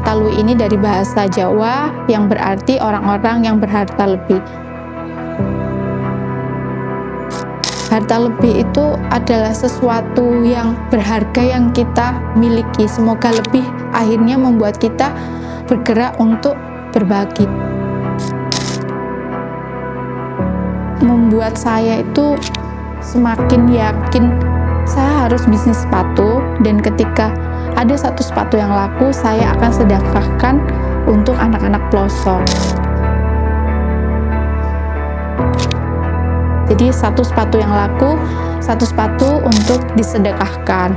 Artalui ini dari bahasa Jawa yang berarti orang-orang yang berharta lebih. Harta lebih itu adalah sesuatu yang berharga yang kita miliki. Semoga lebih akhirnya membuat kita bergerak untuk berbagi. Membuat saya itu semakin yakin saya harus bisnis sepatu, dan ketika ada satu sepatu yang laku, saya akan sedekahkan untuk anak-anak pelosok. Jadi satu sepatu yang laku, satu sepatu untuk disedekahkan.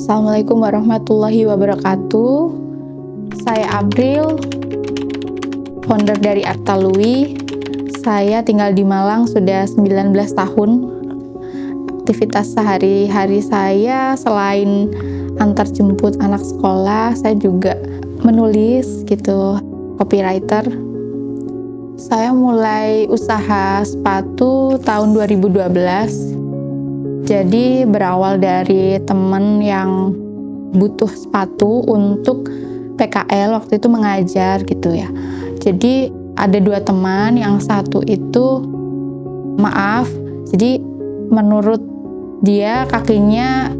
Assalamualaikum warahmatullahi wabarakatuh. Saya April, founder dari Artalui. Saya tinggal di Malang sudah 19 tahun. Aktivitas sehari-hari saya selain antar jemput anak sekolah, saya juga menulis gitu, copywriter. Saya mulai usaha sepatu tahun 2012. Jadi berawal dari teman yang butuh sepatu untuk PKL, waktu itu mengajar gitu ya. Jadi ada dua teman, yang satu itu jadi menurut dia kakinya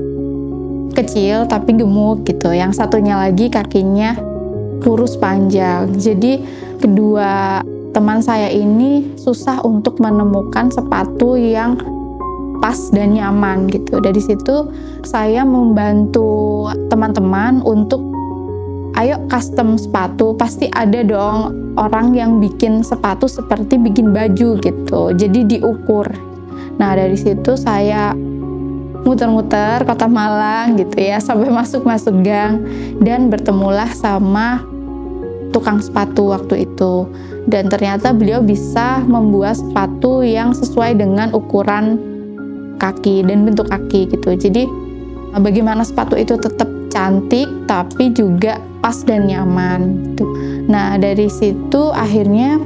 kecil tapi gemuk gitu. Yang satunya lagi kakinya lurus panjang. Jadi kedua teman saya ini susah untuk menemukan sepatu yang pas dan nyaman gitu. Dari situ saya membantu teman-teman untuk ayo custom sepatu. Pasti ada dong orang yang bikin sepatu seperti bikin baju gitu, jadi diukur. Nah dari situ saya muter-muter kota Malang gitu ya, sampai masuk gang, dan bertemulah sama tukang sepatu waktu itu. Dan ternyata beliau bisa membuat sepatu yang sesuai dengan ukuran kaki dan bentuk kaki gitu. Jadi bagaimana sepatu itu tetap cantik tapi juga pas dan nyaman gitu. Nah dari situ akhirnya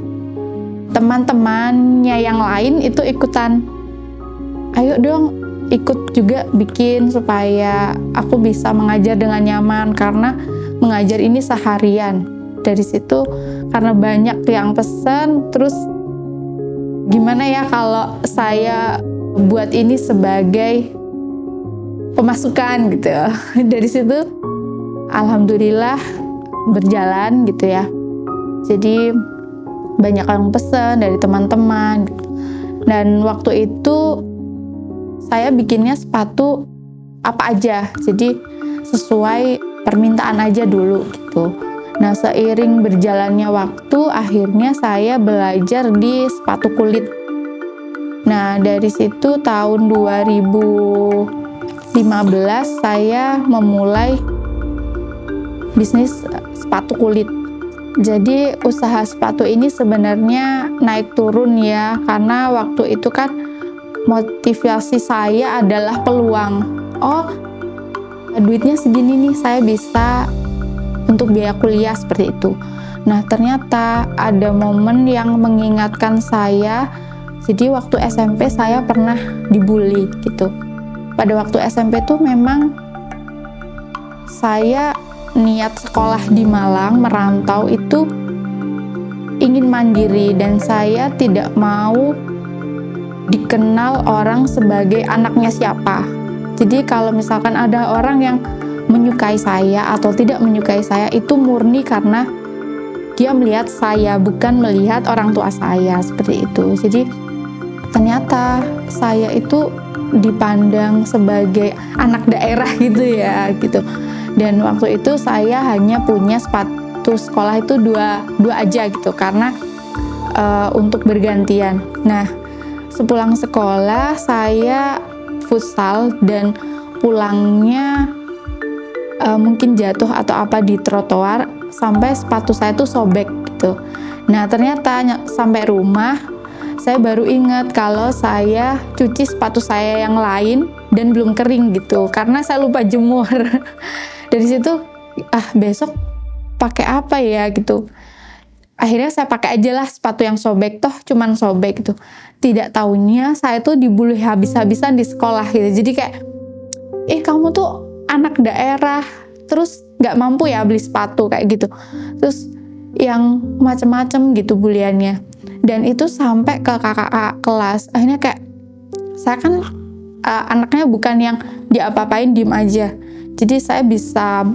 teman-temannya yang lain itu ikutan, ayo dong ikut juga bikin supaya aku bisa mengajar dengan nyaman, karena mengajar ini seharian. Dari situ karena banyak yang pesan, terus gimana ya kalau saya buat ini sebagai pemasukan gitu. Dari situ alhamdulillah berjalan gitu ya. Jadi banyak yang pesan dari teman-teman. Dan waktu itu saya bikinnya sepatu apa aja, jadi sesuai permintaan aja dulu gitu. Nah seiring berjalannya waktu, akhirnya saya belajar di sepatu kulit. Nah dari situ tahun 2015 saya memulai bisnis sepatu kulit. Jadi usaha sepatu ini sebenarnya naik turun ya, karena waktu itu kan motivasi saya adalah peluang. Oh duitnya segini nih, saya bisa untuk biaya kuliah seperti itu. Nah ternyata ada momen yang mengingatkan saya. Jadi waktu SMP saya pernah dibully gitu. Pada waktu SMP tuh memang saya niat sekolah di Malang, merantau itu ingin mandiri, dan saya tidak mau dikenal orang sebagai anaknya siapa. Jadi kalau misalkan ada orang yang menyukai saya atau tidak menyukai saya, itu murni karena dia melihat saya, bukan melihat orang tua saya, seperti itu. Jadi ternyata saya itu dipandang sebagai anak daerah gitu ya gitu. Dan waktu itu saya hanya punya sepatu sekolah itu dua aja gitu, karena untuk bergantian. Nah sepulang sekolah saya futsal, dan pulangnya mungkin jatuh atau apa di trotoar, sampai sepatu saya tuh sobek gitu. Nah ternyata sampai rumah saya baru ingat kalau saya cuci sepatu saya yang lain dan belum kering gitu, karena saya lupa jemur. Dari situ, besok pakai apa ya gitu. Akhirnya saya pakai aja lah sepatu yang sobek, toh cuman sobek gitu. Tidak taunya saya tuh dibully habis-habisan di sekolah gitu. Jadi kayak, kamu tuh anak daerah, terus nggak mampu ya beli sepatu kayak gitu. Terus yang macem-macem gitu buliannya. Dan itu sampai ke kakak kelas. Akhirnya kayak, saya kan anaknya bukan yang diapa-apain diem aja. Jadi saya bisa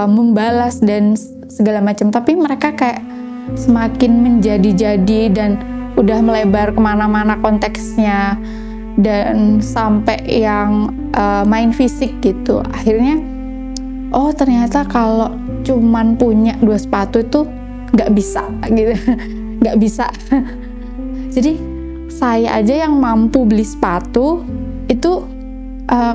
membalas dan segala macam. Tapi mereka kayak semakin menjadi-jadi dan udah melebar kemana-mana konteksnya. Dan sampai yang main fisik gitu. Akhirnya, ternyata kalau cuman punya 2 sepatu itu nggak bisa gitu. Nggak bisa. Jadi saya aja yang mampu beli sepatu itu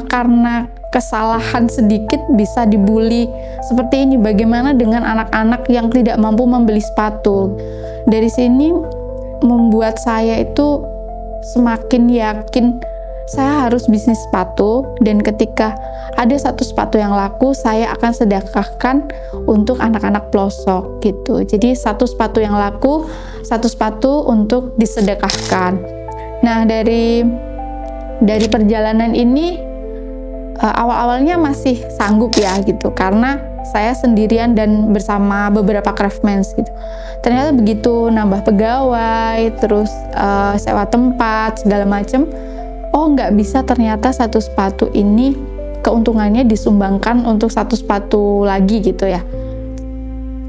karena kesalahan sedikit bisa dibully seperti ini. Bagaimana dengan anak-anak yang tidak mampu membeli sepatu? Dari sini membuat saya itu semakin yakin saya harus bisnis sepatu, dan ketika ada satu sepatu yang laku, saya akan sedekahkan untuk anak-anak pelosok gitu. Jadi satu sepatu yang laku, satu sepatu untuk disedekahkan. Nah dari perjalanan ini awal-awalnya masih sanggup ya gitu, karena saya sendirian dan bersama beberapa craftsmans gitu. Ternyata begitu nambah pegawai, terus sewa tempat segala macam, nggak bisa ternyata satu sepatu ini keuntungannya disumbangkan untuk satu sepatu lagi gitu ya.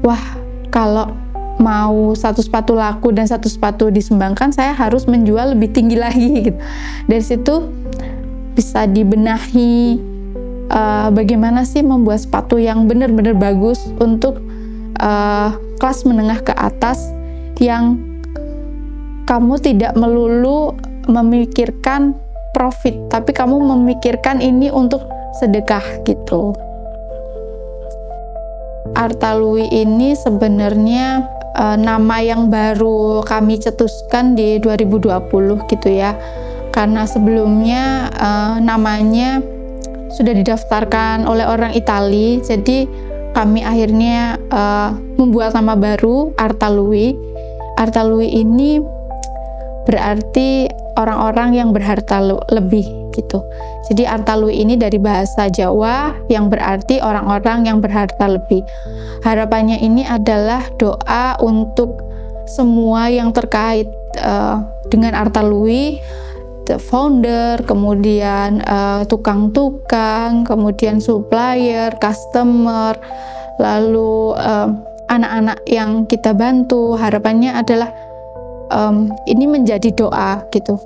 Wah, kalau mau satu sepatu laku dan satu sepatu disumbangkan, saya harus menjual lebih tinggi lagi gitu. Dari situ bisa dibenahi bagaimana sih membuat sepatu yang benar-benar bagus untuk kelas menengah ke atas, yang kamu tidak melulu memikirkan profit, tapi kamu memikirkan ini untuk sedekah gitu. Artalui ini sebenarnya nama yang baru kami cetuskan di 2020 gitu ya, karena sebelumnya namanya sudah didaftarkan oleh orang Itali. Jadi kami akhirnya membuat nama baru, Artalui. Artalui ini berarti orang-orang yang berharta lebih gitu. Jadi Artalui ini dari bahasa Jawa yang berarti orang-orang yang berharta lebih. Harapannya ini adalah doa untuk semua yang terkait dengan Artalui, the founder, kemudian tukang-tukang, kemudian supplier, customer, lalu anak-anak yang kita bantu. Harapannya adalah ini menjadi doa gitu.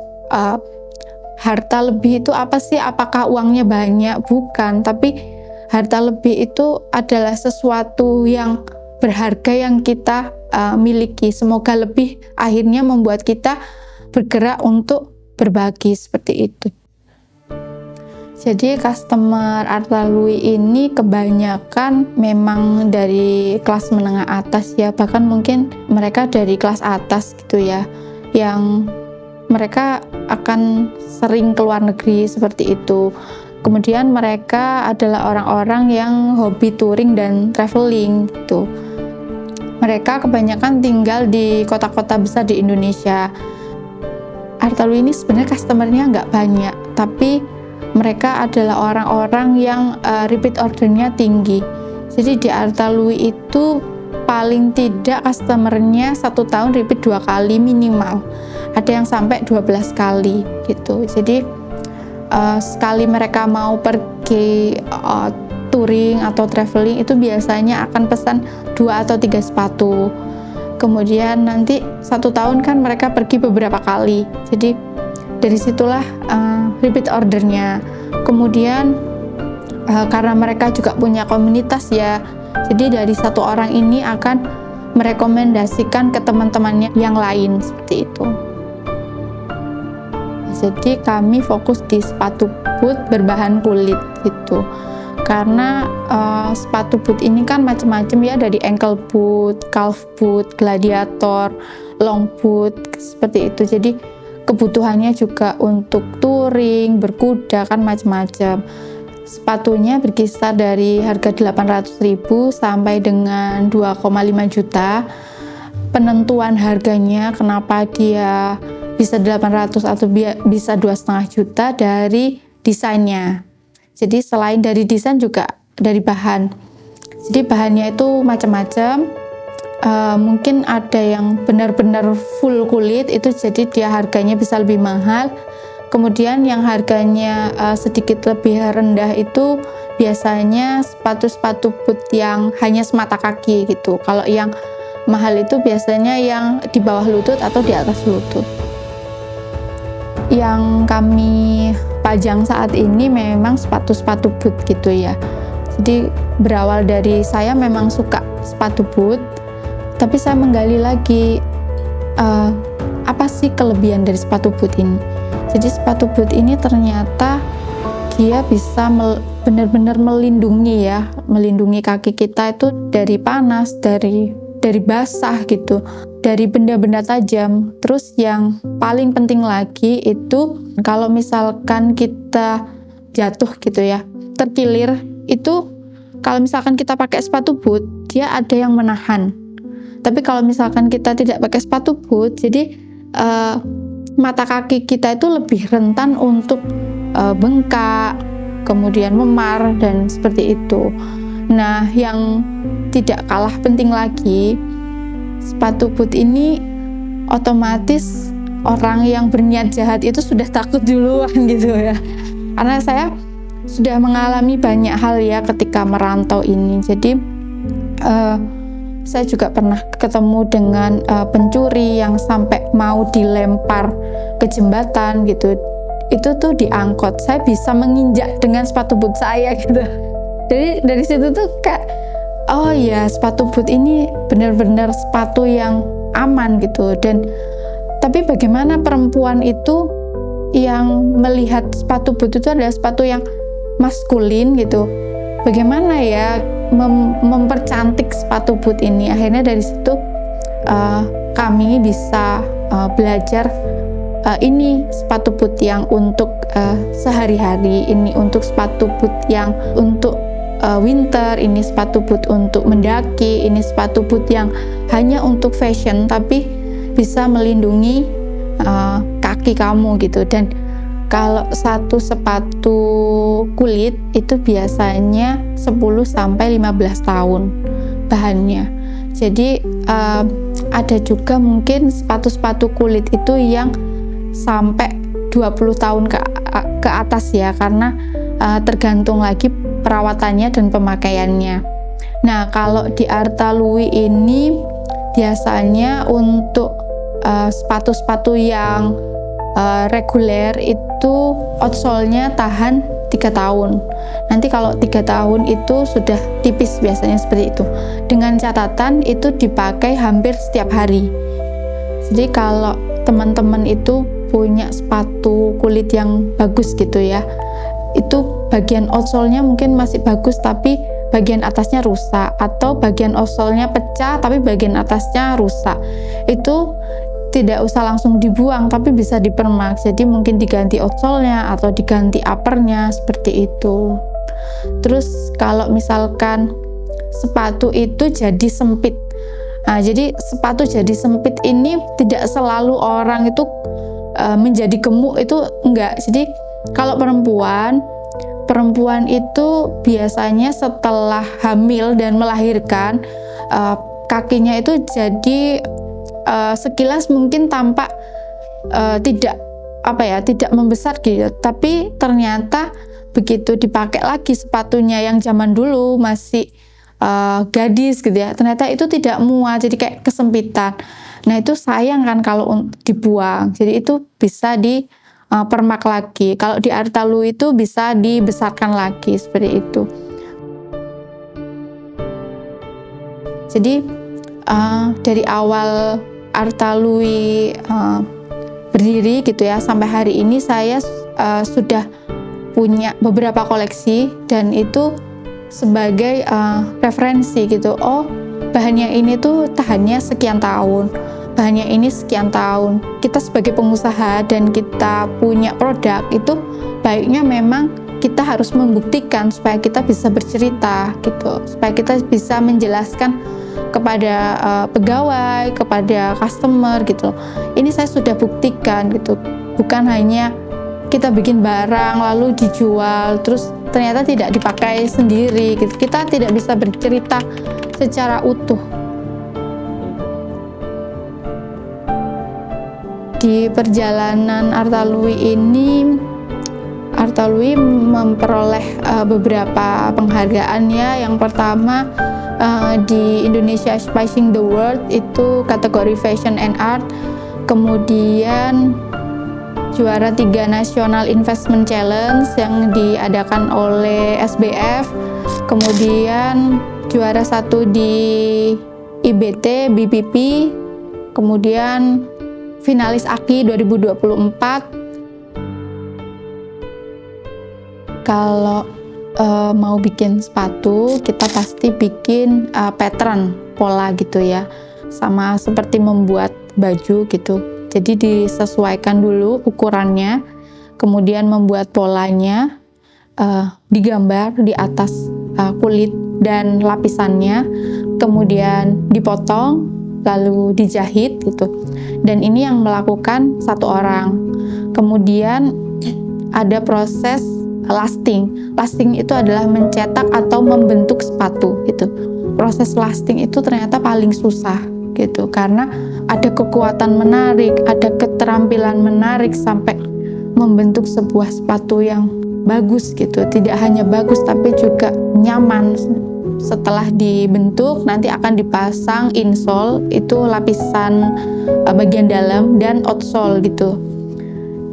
Harta lebih itu apa sih? Apakah uangnya banyak? Bukan, tapi harta lebih itu adalah sesuatu yang berharga yang kita miliki. Semoga lebih akhirnya membuat kita bergerak untuk berbagi seperti itu. Jadi customer Artalui ini kebanyakan memang dari kelas menengah atas ya, bahkan mungkin mereka dari kelas atas gitu ya, yang mereka akan sering ke luar negeri seperti itu. Kemudian mereka adalah orang-orang yang hobi touring dan traveling gitu. Mereka kebanyakan tinggal di kota-kota besar di Indonesia. Artalui ini sebenarnya customernya nggak banyak, tapi mereka adalah orang-orang yang repeat ordernya tinggi. Jadi di Artalui itu paling tidak customernya 1 tahun repeat 2 kali minimal. Ada yang sampai 12 kali gitu. Jadi sekali mereka mau pergi touring atau traveling itu biasanya akan pesan 2 atau 3 sepatu. Kemudian nanti 1 tahun kan mereka pergi beberapa kali. Jadi dari situlah repeat ordernya. Kemudian karena mereka juga punya komunitas ya, jadi dari 1 orang ini akan merekomendasikan ke teman-temannya yang lain seperti itu. Jadi kami fokus di sepatu boot berbahan kulit gitu. karena sepatu boot ini kan macam-macam ya, dari ankle boot, calf boot, gladiator, long boot seperti itu. Jadi kebutuhannya juga untuk touring, berkuda kan macam-macam. Sepatunya berkisar dari harga 800.000 sampai dengan 2,5 juta. Penentuan harganya kenapa dia bisa 800 atau bisa 2,5 juta dari desainnya. Jadi selain dari desain juga dari bahan. Jadi bahannya itu macam-macam. Mungkin ada yang benar-benar full kulit, itu jadi dia harganya bisa lebih mahal. Kemudian yang harganya sedikit lebih rendah itu biasanya sepatu-sepatu boot yang hanya semata kaki gitu. Kalau yang mahal itu biasanya yang di bawah lutut atau di atas lutut. Yang kami pajang saat ini memang sepatu-sepatu boot gitu ya. Jadi berawal dari saya memang suka sepatu boot, tapi saya menggali lagi apa sih kelebihan dari sepatu boot ini. Jadi sepatu boot ini ternyata dia bisa benar-benar melindungi kaki kita itu dari panas, dari basah gitu, dari benda-benda tajam. Terus yang paling penting lagi itu kalau misalkan kita jatuh gitu ya, terkilir, itu kalau misalkan kita pakai sepatu boot, dia ada yang menahan. Tapi kalau misalkan kita tidak pakai sepatu boot, jadi mata kaki kita itu lebih rentan untuk bengkak, kemudian memar, dan seperti itu. Nah, yang tidak kalah penting lagi, sepatu boot ini otomatis orang yang berniat jahat itu sudah takut duluan gitu ya. Karena saya sudah mengalami banyak hal ya ketika merantau ini. Jadi saya juga pernah ketemu dengan pencuri yang sampai mau dilempar ke jembatan gitu. Itu tuh di angkot, saya bisa menginjak dengan sepatu boot saya gitu. Jadi dari situ tuh kayak, oh ya, sepatu boot ini benar-benar sepatu yang aman gitu. Dan tapi bagaimana perempuan itu yang melihat sepatu boot itu adalah sepatu yang maskulin gitu, bagaimana ya mempercantik sepatu boot ini. Akhirnya dari situ kami bisa belajar ini sepatu boot yang untuk sehari-hari, ini untuk sepatu boot yang untuk winter, ini sepatu boot untuk mendaki, ini sepatu boot yang hanya untuk fashion tapi bisa melindungi kaki kamu gitu. Dan kalau satu sepatu kulit itu biasanya 10-15 tahun bahannya. Jadi ada juga mungkin sepatu-sepatu kulit itu yang sampai 20 tahun ke atas ya, karena tergantung lagi perawatannya dan pemakaiannya. Nah, kalau di Artalui ini biasanya untuk sepatu-sepatu yang reguler itu outsole-nya tahan 3 tahun. Nanti kalau 3 tahun itu sudah tipis biasanya seperti itu. Dengan catatan itu dipakai hampir setiap hari. Jadi kalau teman-teman itu punya sepatu kulit yang bagus gitu ya, itu bagian outsole-nya mungkin masih bagus tapi bagian atasnya rusak, atau bagian outsole-nya pecah tapi bagian atasnya rusak, itu tidak usah langsung dibuang tapi bisa dipermak. Jadi mungkin diganti outsole-nya atau diganti upper-nya seperti itu. Terus kalau misalkan sepatu itu jadi sempit, nah jadi sepatu jadi sempit ini tidak selalu orang itu menjadi gemuk, itu enggak. Jadi kalau perempuan itu biasanya setelah hamil dan melahirkan, kakinya itu jadi sekilas mungkin tampak tidak membesar gitu, tapi ternyata begitu dipakai lagi sepatunya yang zaman dulu masih gadis gitu ya, ternyata itu tidak muat, jadi kayak kesempitan. Nah itu sayang kan kalau dibuang, jadi itu bisa dipermak lagi. Kalau di Artalui itu bisa dibesarkan lagi seperti itu. Jadi dari awal Artalui berdiri gitu ya sampai hari ini, saya sudah punya beberapa koleksi, dan itu sebagai referensi gitu. Oh, bahannya ini tuh tahannya sekian tahun, bahannya ini sekian tahun. Kita sebagai pengusaha dan kita punya produk itu baiknya memang kita harus membuktikan supaya kita bisa bercerita gitu, supaya kita bisa menjelaskan kepada pegawai, kepada customer gitu. Ini saya sudah buktikan gitu. Bukan hanya kita bikin barang lalu dijual terus ternyata tidak dipakai sendiri gitu. Kita tidak bisa bercerita secara utuh. Di perjalanan Artalui ini, Artalui memperoleh beberapa penghargaan ya. Yang pertama di Indonesia Spicing the World itu kategori Fashion and Art. Kemudian juara 3 National Investment Challenge yang diadakan oleh SBF. Kemudian juara 1 di IBT BPP. Kemudian finalis AKI 2024. Kalau mau bikin sepatu, kita pasti bikin pattern, pola gitu ya. Sama seperti membuat baju gitu. Jadi disesuaikan dulu ukurannya, kemudian membuat polanya, digambar di atas kulit dan lapisannya, kemudian dipotong, lalu dijahit gitu. Dan ini yang melakukan satu orang. Kemudian ada proses lasting. Lasting itu adalah mencetak atau membentuk sepatu gitu. Proses lasting itu ternyata paling susah gitu, karena ada kekuatan menarik, ada keterampilan menarik sampai membentuk sebuah sepatu yang bagus gitu. Tidak hanya bagus tapi juga nyaman. Setelah dibentuk nanti akan dipasang insole, itu lapisan bagian dalam, dan outsole gitu.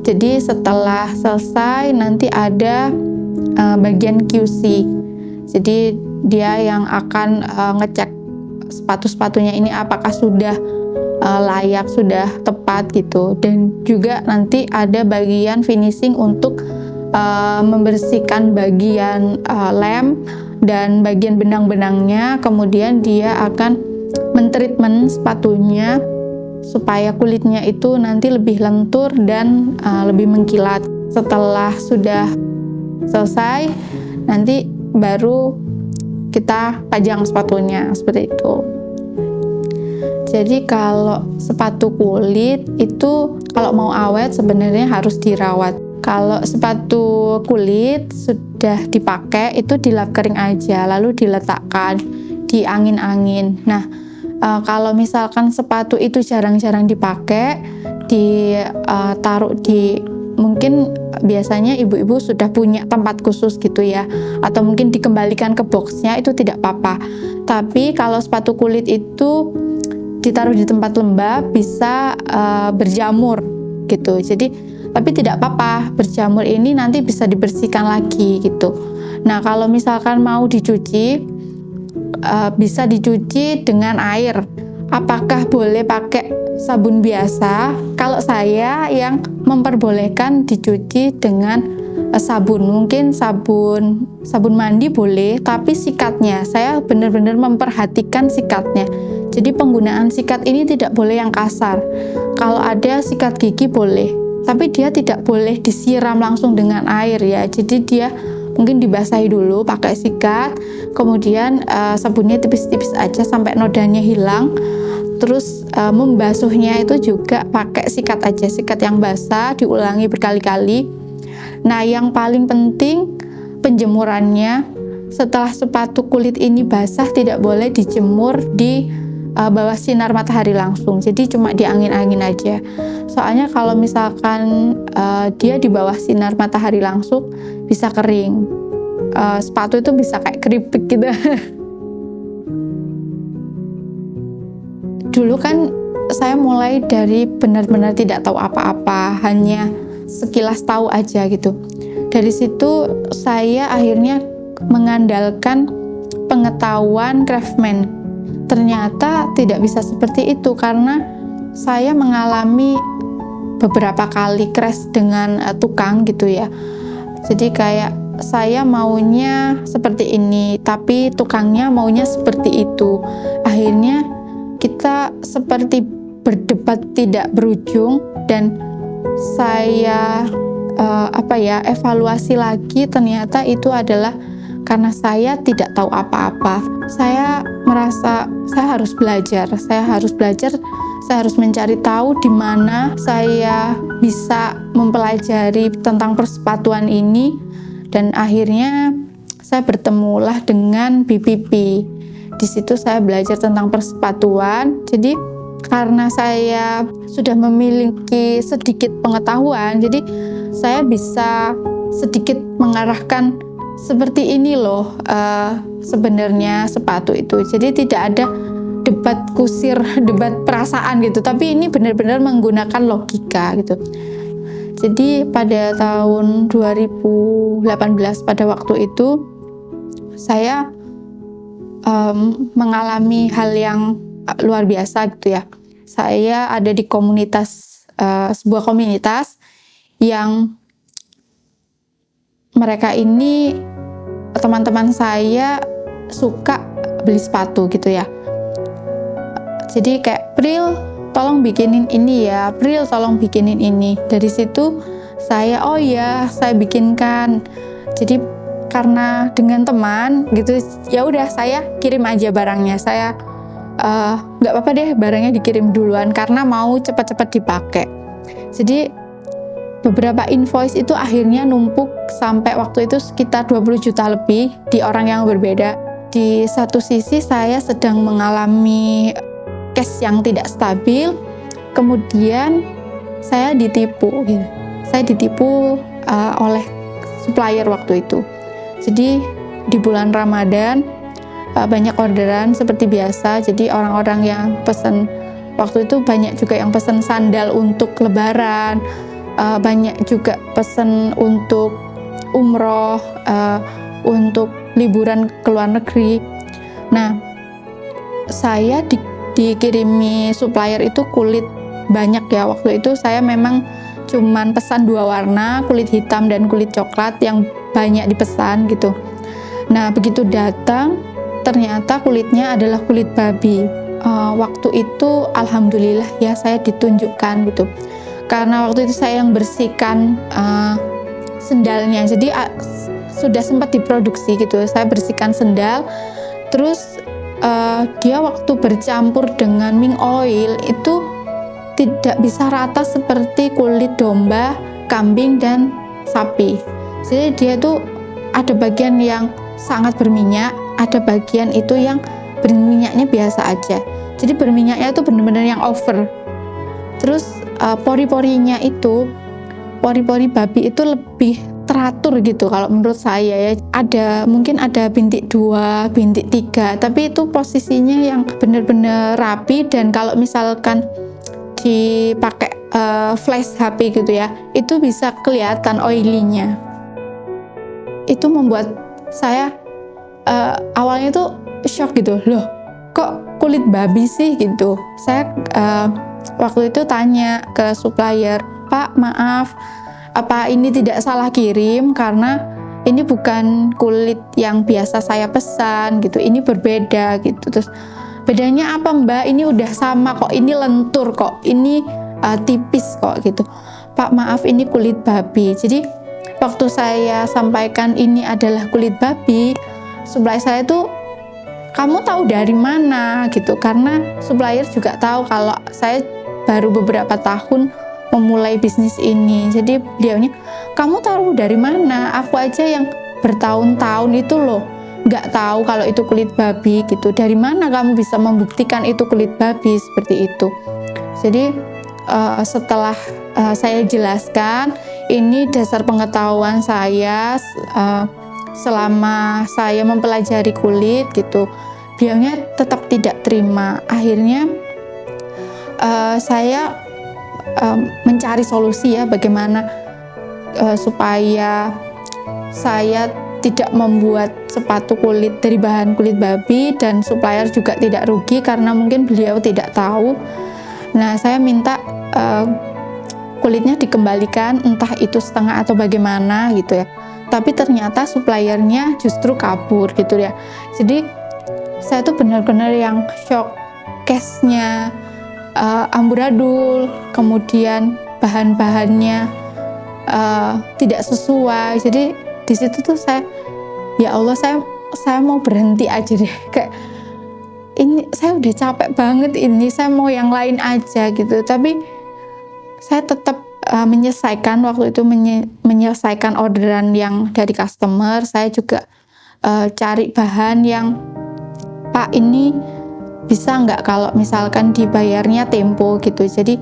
Jadi setelah selesai nanti ada bagian QC. Jadi dia yang akan ngecek sepatu-sepatunya ini apakah sudah layak, sudah tepat gitu. Dan juga nanti ada bagian finishing untuk membersihkan bagian lem dan bagian benang-benangnya. Kemudian dia akan mentreatment sepatunya supaya kulitnya itu nanti lebih lentur dan lebih mengkilat. Setelah sudah selesai, nanti baru kita pajang sepatunya seperti itu. Jadi kalau sepatu kulit itu kalau mau awet sebenarnya harus dirawat. Kalau sepatu kulit sudah dipakai itu dilap kering aja, lalu diletakkan di angin-angin. Nah, kalau misalkan sepatu itu jarang-jarang dipakai, ditaruh di, mungkin biasanya ibu-ibu sudah punya tempat khusus gitu ya, atau mungkin dikembalikan ke boxnya, itu tidak apa-apa. Tapi kalau sepatu kulit itu ditaruh di tempat lembab, bisa berjamur gitu. Jadi tapi tidak apa-apa, berjamur ini nanti bisa dibersihkan lagi gitu. Nah, kalau misalkan mau dicuci, bisa dicuci dengan air. Apakah boleh pakai sabun biasa? Kalau saya yang memperbolehkan dicuci dengan sabun, mungkin sabun mandi boleh, tapi sikatnya saya benar-benar memperhatikan sikatnya. Jadi penggunaan sikat ini tidak boleh yang kasar. Kalau ada sikat gigi boleh, tapi dia tidak boleh disiram langsung dengan air ya. Jadi dia mungkin dibasahi dulu pakai sikat, kemudian sabunnya tipis-tipis aja sampai nodanya hilang. Terus membasuhnya itu juga pakai sikat aja, sikat yang basah, diulangi berkali-kali. Nah, yang paling penting penjemurannya. Setelah sepatu kulit ini basah, tidak boleh dijemur di bawah sinar matahari langsung. Jadi cuma di angin-angin aja. Soalnya kalau misalkan dia di bawah sinar matahari langsung bisa kering. Sepatu itu bisa kayak keripik gitu. Dulu kan saya mulai dari benar-benar tidak tahu apa-apa, hanya sekilas tahu aja gitu. Dari situ saya akhirnya mengandalkan pengetahuan craftsman. Ternyata tidak bisa seperti itu karena saya mengalami beberapa kali crash dengan tukang gitu ya. Jadi kayak saya maunya seperti ini, tapi tukangnya maunya seperti itu. Akhirnya kita seperti berdebat tidak berujung, dan saya evaluasi lagi, ternyata itu adalah karena saya tidak tahu apa-apa. Saya merasa saya harus belajar, saya harus mencari tahu di mana saya bisa mempelajari tentang persepatuan ini, dan akhirnya saya bertemulah dengan BPP. Di situ saya belajar tentang persepatuan. Jadi karena saya sudah memiliki sedikit pengetahuan, jadi saya bisa sedikit mengarahkan seperti ini loh sebenarnya sepatu itu. Jadi tidak ada debat kusir, debat perasaan gitu, tapi ini benar-benar menggunakan logika gitu. Jadi pada tahun 2018 pada waktu itu saya mengalami hal yang luar biasa gitu ya. Saya ada di sebuah komunitas yang mereka ini teman-teman saya suka beli sepatu gitu ya. Jadi kayak, Pril tolong bikinin ini ya, Pril tolong bikinin ini. Dari situ saya bikinkan. Jadi karena dengan teman gitu, ya udah saya kirim aja barangnya. Saya nggak apa-apa deh barangnya dikirim duluan karena mau cepat-cepat dipakai. Jadi beberapa invoice itu akhirnya numpuk sampai waktu itu sekitar 20 juta lebih di orang yang berbeda. Di satu sisi saya sedang mengalami cash yang tidak stabil, kemudian saya ditipu gitu. Saya ditipu oleh supplier waktu itu. Jadi di bulan Ramadan banyak orderan seperti biasa. Jadi orang-orang yang pesan waktu itu banyak juga yang pesan sandal untuk lebaran, banyak juga pesan untuk umroh, untuk liburan ke luar negeri. Nah, saya dikirimi supplier itu kulit banyak ya. Waktu itu saya memang cuman pesan 2 warna, kulit hitam dan kulit coklat yang banyak dipesan gitu. Nah, begitu datang ternyata kulitnya adalah kulit babi. Waktu itu alhamdulillah ya saya ditunjukkan gitu. Karena waktu itu saya yang bersihkan sendalnya. Jadi sudah sempat diproduksi gitu. Saya bersihkan sendal. Terus dia waktu bercampur dengan mink oil itu tidak bisa rata seperti kulit domba, kambing dan sapi. Jadi dia tuh ada bagian yang sangat berminyak, ada bagian itu yang berminyaknya biasa aja. Jadi berminyaknya itu benar-benar yang over. Terus pori-porinya itu, pori-pori babi itu lebih teratur gitu kalau menurut saya ya. Mungkin ada bintik 2, bintik 3, tapi itu posisinya yang benar-benar rapi, dan kalau misalkan dipakai flash HP gitu ya, itu bisa kelihatan oily-nya. Itu membuat saya awalnya tuh shock gitu, loh kok kulit babi sih gitu. Saya waktu itu tanya ke supplier, Pak maaf, apa ini tidak salah kirim, karena ini bukan kulit yang biasa saya pesan gitu, ini berbeda gitu. Terus bedanya apa Mbak? Ini udah sama kok, ini lentur kok, ini tipis kok gitu. Pak maaf, ini kulit babi. Jadi waktu saya sampaikan ini adalah kulit babi, supplier saya tuh, kamu tahu dari mana gitu, karena supplier juga tahu kalau saya baru beberapa tahun memulai bisnis ini. Jadi beliaunya, kamu tahu dari mana? Aku aja yang bertahun-tahun itu loh nggak tahu kalau itu kulit babi gitu. Dari mana kamu bisa membuktikan itu kulit babi seperti itu? Jadi setelah saya jelaskan, ini dasar pengetahuan saya selama saya mempelajari kulit gitu, beliaunya tetap tidak terima. Akhirnya saya mencari solusi ya, bagaimana supaya saya tidak membuat sepatu kulit dari bahan kulit babi dan supplier juga tidak rugi karena mungkin beliau tidak tahu. Nah, saya minta kulitnya dikembalikan, entah itu setengah atau bagaimana gitu ya. Tapi ternyata suppliernya justru kabur gitu ya. Jadi saya tuh benar-benar yang shock, case-nya amburadul, kemudian bahan-bahannya tidak sesuai. Jadi di situ tuh ya Allah, saya mau berhenti aja deh, kayak ini saya udah capek banget ini, saya mau yang lain aja gitu. Tapi saya tetap menyelesaikan waktu itu, menyelesaikan orderan yang dari customer. Saya juga cari bahan yang, Pak, ini bisa nggak kalau misalkan dibayarnya tempo gitu. Jadi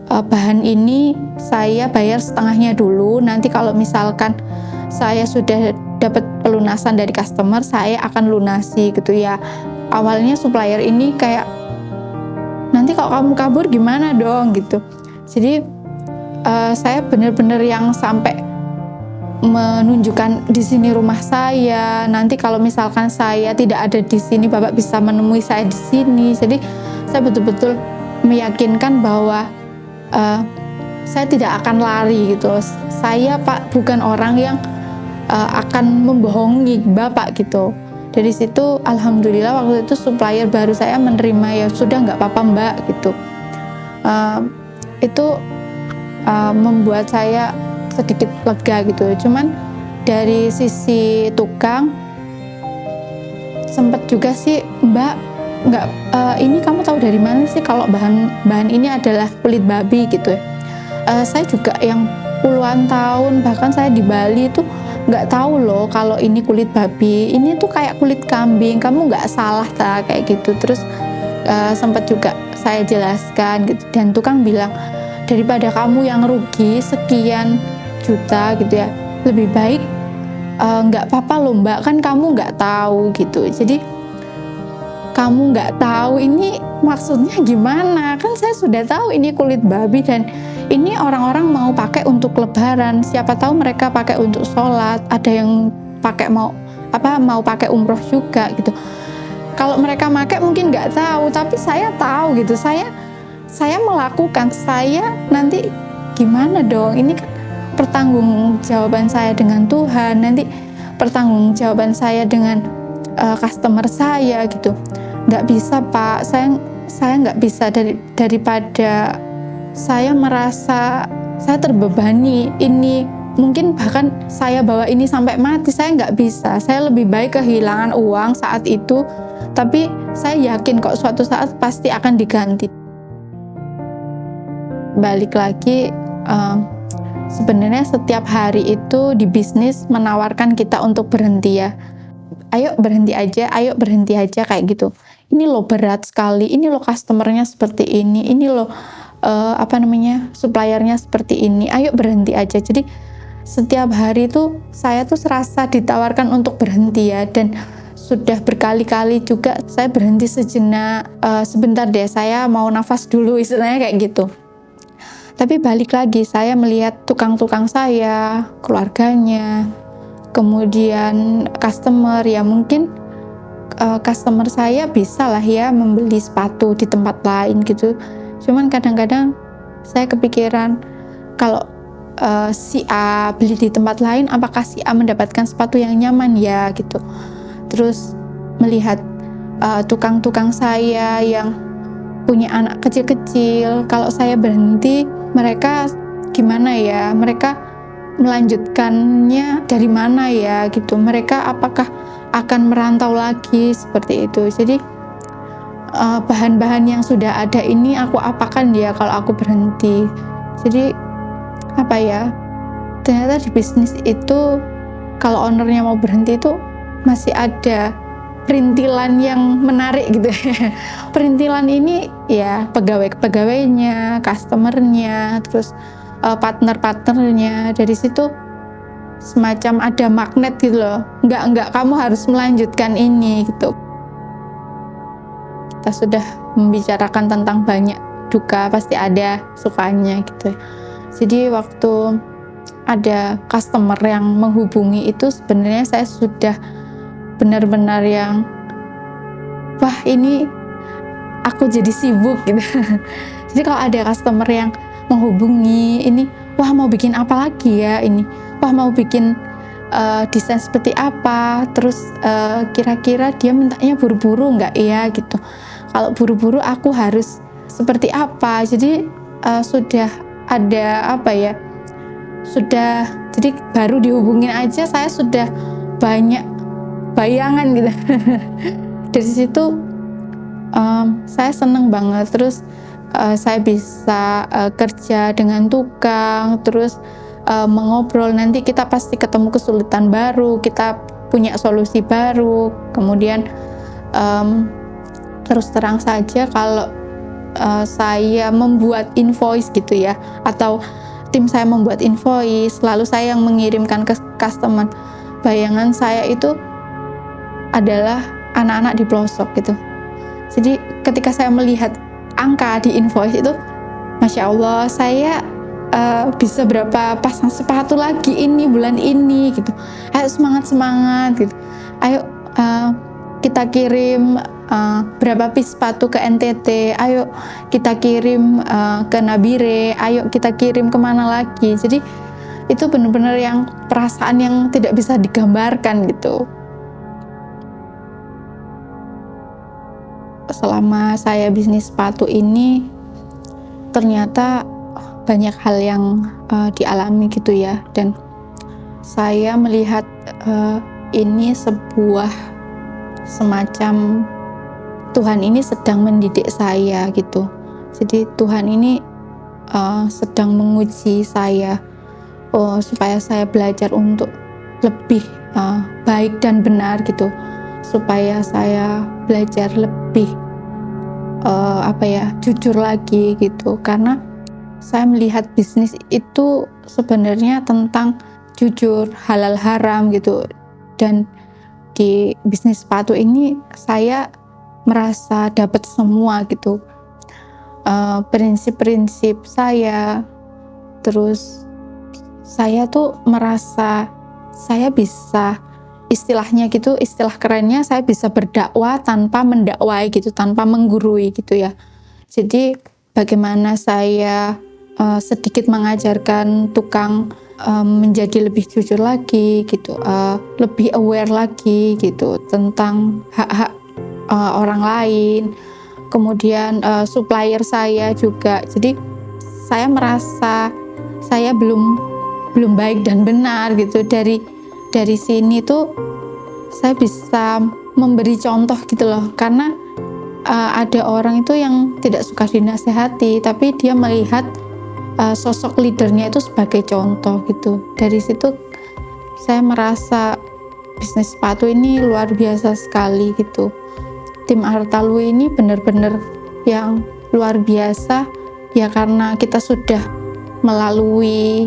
bahan ini saya bayar setengahnya dulu, nanti kalau misalkan saya sudah dapat pelunasan dari customer, saya akan lunasi gitu ya. Awalnya supplier ini kayak, nanti kalau kamu kabur gimana dong gitu. Jadi saya benar-benar yang sampai menunjukkan di sini rumah saya. Nanti kalau misalkan saya tidak ada di sini, Bapak bisa menemui saya di sini. Jadi saya betul-betul meyakinkan bahwa saya tidak akan lari gitu. Saya, Pak, bukan orang yang akan membohongi Bapak gitu. Dari situ alhamdulillah waktu itu supplier baru saya menerima, ya sudah nggak apa-apa Mbak gitu. Itu membuat saya sedikit lega gitu. Cuman dari sisi tukang sempat juga sih, Mbak, nggak ini kamu tahu dari mana sih kalau bahan ini adalah kulit babi gitu ya. Saya juga yang puluhan tahun, bahkan saya di Bali itu nggak tahu loh kalau ini kulit babi, ini tuh kayak kulit kambing, kamu nggak salah tak kayak gitu. Terus sempat juga saya jelaskan gitu, dan tukang bilang, daripada kamu yang rugi sekian juta gitu ya, lebih baik nggak apa-apa loh Mbak, kan kamu nggak tahu gitu. Jadi kamu nggak tahu ini maksudnya gimana, kan saya sudah tahu ini kulit babi dan ini orang-orang mau pakai untuk lebaran, siapa tahu mereka pakai untuk sholat, ada yang pakai mau pakai umroh juga gitu. Kalau mereka pakai mungkin nggak tahu, tapi saya tahu gitu. Saya melakukan, saya nanti gimana dong, ini kan pertanggungjawaban saya dengan Tuhan, nanti pertanggungjawaban saya dengan customer saya gitu. Nggak bisa Pak, saya nggak bisa, daripada saya merasa saya terbebani ini, mungkin bahkan saya bawa ini sampai mati, saya nggak bisa. Saya lebih baik kehilangan uang saat itu, tapi saya yakin kok suatu saat pasti akan diganti. Balik lagi, sebenarnya setiap hari itu di bisnis menawarkan kita untuk berhenti ya. Ayo berhenti aja kayak gitu. Ini loh berat sekali, ini loh customernya seperti ini loh suppliernya seperti ini, ayo berhenti aja. Jadi setiap hari itu saya tuh serasa ditawarkan untuk berhenti ya, dan sudah berkali-kali juga saya berhenti sejenak, sebentar deh saya mau nafas dulu istilahnya kayak gitu. Tapi balik lagi, saya melihat tukang-tukang saya, keluarganya, kemudian customer, ya mungkin customer saya bisa lah ya membeli sepatu di tempat lain gitu. Cuman kadang-kadang saya kepikiran, kalau si A beli di tempat lain, apakah si A mendapatkan sepatu yang nyaman ya gitu. Terus melihat tukang-tukang saya yang punya anak kecil-kecil, kalau saya berhenti, mereka gimana ya, mereka melanjutkannya dari mana ya gitu, mereka apakah akan merantau lagi seperti itu. Jadi bahan-bahan yang sudah ada ini aku apakan ya kalau aku berhenti. Jadi ternyata di bisnis itu kalau ownernya mau berhenti itu masih ada perintilan yang menarik gitu. Perintilan ini ya pegawainya, customernya, terus partner-partnernya. Dari situ semacam ada magnet gitu loh. Enggak kamu harus melanjutkan ini gitu. Kita sudah membicarakan tentang banyak duka, pasti ada sukanya gitu. Jadi waktu ada customer yang menghubungi itu, sebenarnya saya sudah benar-benar yang, wah ini aku jadi sibuk gitu. Jadi kalau ada customer yang menghubungi ini, wah mau bikin apa lagi ya ini, wah mau bikin desain seperti apa, terus kira-kira dia mintanya buru-buru nggak ya gitu, kalau buru-buru aku harus seperti apa. Jadi sudah ada apa ya, sudah, jadi baru dihubungin aja saya sudah banyak bayangan gitu. Dari situ saya seneng banget. Terus saya bisa kerja dengan tukang, terus mengobrol, nanti kita pasti ketemu kesulitan baru, kita punya solusi baru. Kemudian terus terang saja kalau saya membuat invoice gitu ya, atau tim saya membuat invoice, lalu saya yang mengirimkan ke customer, bayangan saya itu adalah anak-anak di pelosok gitu. Jadi ketika saya melihat angka di invoice itu, Masya Allah, saya bisa berapa pasang sepatu lagi ini bulan ini gitu. Ayo semangat gitu. Ayo kita kirim berapa piece sepatu ke NTT. Ayo kita kirim ke Nabire. Ayo kita kirim kemana lagi. Jadi itu benar-benar yang perasaan yang tidak bisa digambarkan gitu. Selama saya bisnis sepatu ini ternyata banyak hal yang dialami gitu ya, dan saya melihat ini sebuah semacam Tuhan ini sedang mendidik saya gitu. Jadi Tuhan ini sedang menguji saya supaya saya belajar untuk lebih baik dan benar gitu, supaya saya belajar lebih jujur lagi gitu. Karena saya melihat bisnis itu sebenarnya tentang jujur, halal haram gitu. Dan di bisnis sepatu ini saya merasa dapat semua gitu, prinsip-prinsip saya. Terus saya tuh merasa saya bisa, istilahnya gitu, istilah kerennya, saya bisa berdakwah tanpa mendakwai gitu, tanpa menggurui gitu ya. Jadi bagaimana saya sedikit mengajarkan tukang menjadi lebih jujur lagi gitu, lebih aware lagi gitu tentang hak-hak orang lain. Kemudian supplier saya juga, jadi saya merasa saya belum baik dan benar gitu. Dari sini tuh saya bisa memberi contoh gitu loh, karena ada orang itu yang tidak suka dinasehati, tapi dia melihat sosok leadernya itu sebagai contoh gitu. Dari situ saya merasa bisnis sepatu ini luar biasa sekali gitu. Tim Artalwi ini benar-benar yang luar biasa ya, karena kita sudah melalui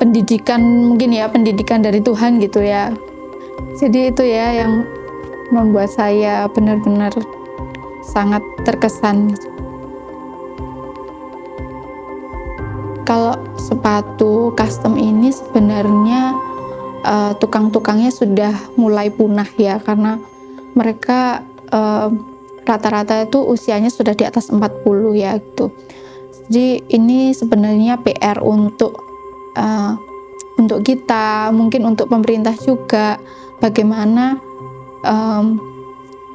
pendidikan, mungkin ya pendidikan dari Tuhan gitu ya. Jadi itu ya yang membuat saya benar-benar sangat terkesan. Kalau sepatu custom ini sebenarnya tukang-tukangnya sudah mulai punah ya, karena mereka rata-rata itu usianya sudah di atas 40 ya gitu. Jadi ini sebenarnya PR untuk kita, mungkin untuk pemerintah juga, bagaimana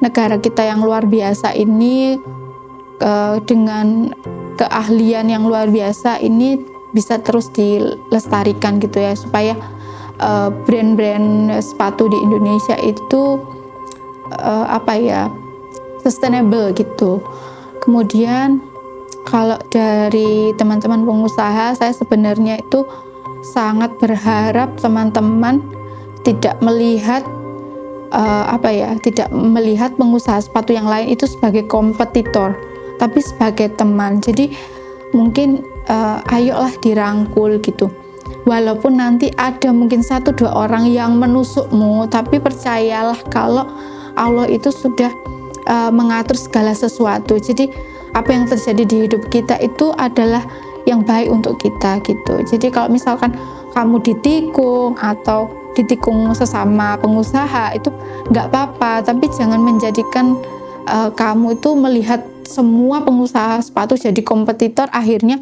negara kita yang luar biasa ini dengan keahlian yang luar biasa ini bisa terus dilestarikan gitu ya, supaya brand-brand sepatu di Indonesia itu sustainable gitu. Kemudian kalau dari teman-teman pengusaha, saya sebenarnya itu sangat berharap teman-teman tidak melihat tidak melihat pengusaha sepatu yang lain itu sebagai kompetitor, tapi sebagai teman. Jadi mungkin ayolah dirangkul gitu. Walaupun nanti ada mungkin 1-2 orang yang menusukmu, tapi percayalah kalau Allah itu sudah mengatur segala sesuatu. Jadi apa yang terjadi di hidup kita itu adalah yang baik untuk kita gitu. Jadi kalau misalkan kamu ditikung atau ditikung sesama pengusaha itu nggak apa-apa, tapi jangan menjadikan kamu itu melihat semua pengusaha sepatu jadi kompetitor akhirnya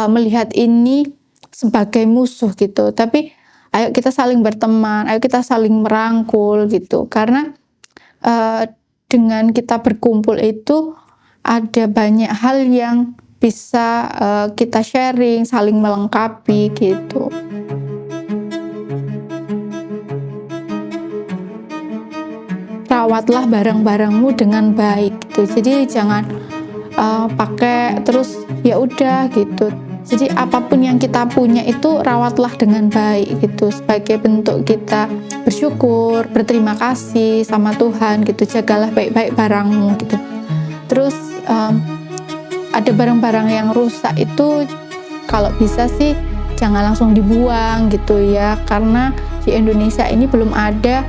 melihat ini sebagai musuh gitu. Tapi ayo kita saling berteman, ayo kita saling merangkul gitu. Karena dengan kita berkumpul itu ada banyak hal yang bisa kita sharing, saling melengkapi gitu. Rawatlah barang-barangmu dengan baik gitu. Jadi jangan pakai terus ya udah gitu. Jadi apapun yang kita punya itu rawatlah dengan baik gitu, sebagai bentuk kita bersyukur, berterima kasih sama Tuhan gitu. Jagalah baik-baik barangmu gitu. Terus ada barang-barang yang rusak itu kalau bisa sih jangan langsung dibuang gitu ya, karena di Indonesia ini belum ada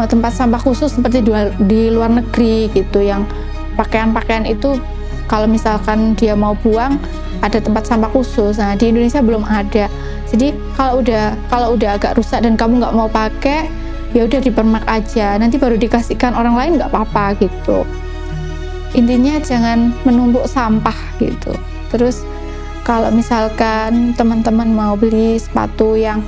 tempat sampah khusus seperti di luar negeri gitu, yang pakaian-pakaian itu kalau misalkan dia mau buang ada tempat sampah khusus. Nah di Indonesia belum ada. Jadi kalau udah agak rusak dan kamu nggak mau pakai, ya udah dipermak aja, nanti baru dikasihkan orang lain nggak apa-apa gitu. Intinya jangan menumpuk sampah gitu. Terus kalau misalkan teman-teman mau beli sepatu yang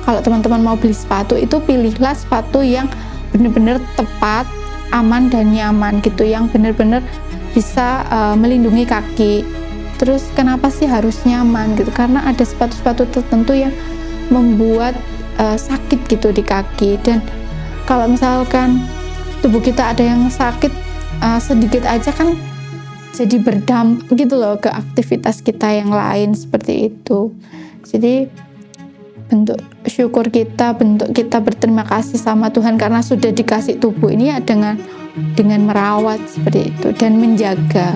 kalau teman-teman mau beli sepatu itu pilihlah sepatu yang benar-benar tepat, aman dan nyaman gitu, yang benar-benar bisa melindungi kaki. Terus kenapa sih harus nyaman gitu? Karena ada sepatu-sepatu tertentu yang membuat sakit gitu di kaki, dan kalau misalkan tubuh kita ada yang sakit sedikit aja kan jadi berdampak gitu loh ke aktivitas kita yang lain seperti itu. Jadi bentuk syukur kita, bentuk kita berterima kasih sama Tuhan karena sudah dikasih tubuh ini ya dengan merawat seperti itu dan menjaga.